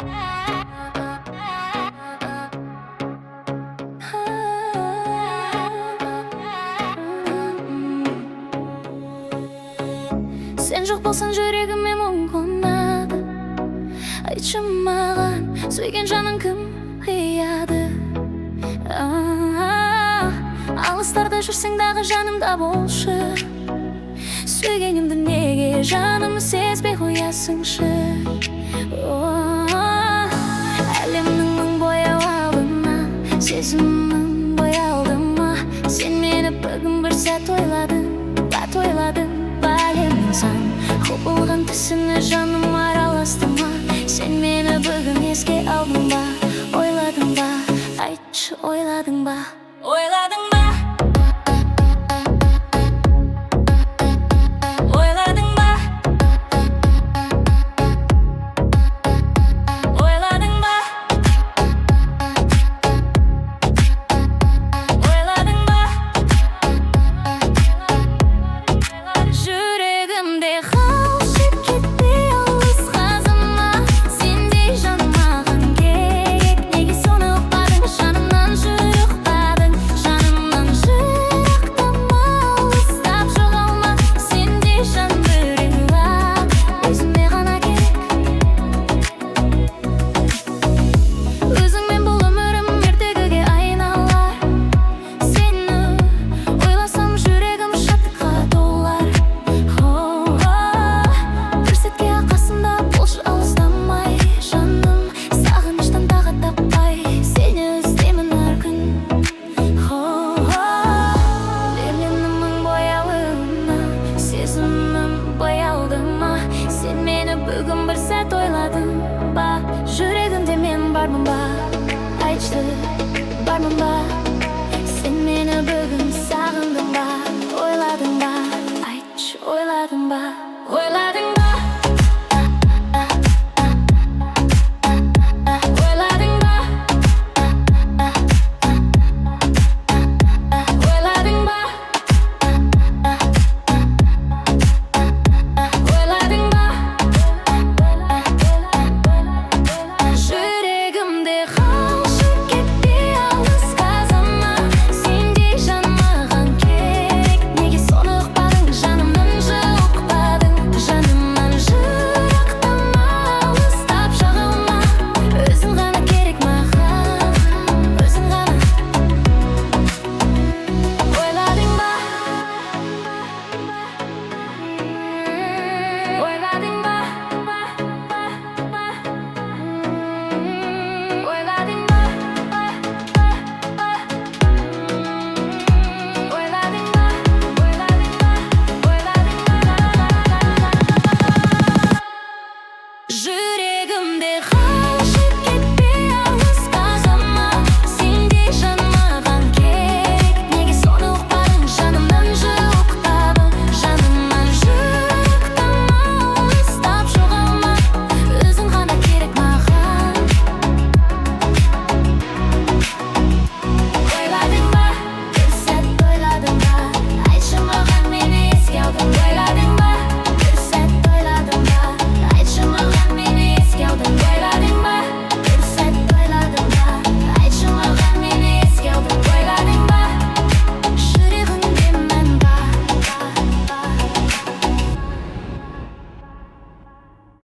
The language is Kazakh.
Sen жоқ болсаң жүрегіме мұң қонады. Айтшы маған, сүйген жаның кім қияды? Алыстарда жүрсең дағы жанымда болшы. Сүйгенімді неге жанымды сезбей қоясыңшы? Әлемнің мың бояу алдыма, сезімнің боялды ма? Сен мені бүгін бір сәт ойладың ба әлемнің сан құбылған түсіне жаным араласты ма? Сен мені бүгін еске алдың ба? Ойладың ба? Айтшы, ойладың ба? Ойладың ба? Бүгін бір сәт ойладың ба? Жүрегімде мен бармын ба? Айтшы.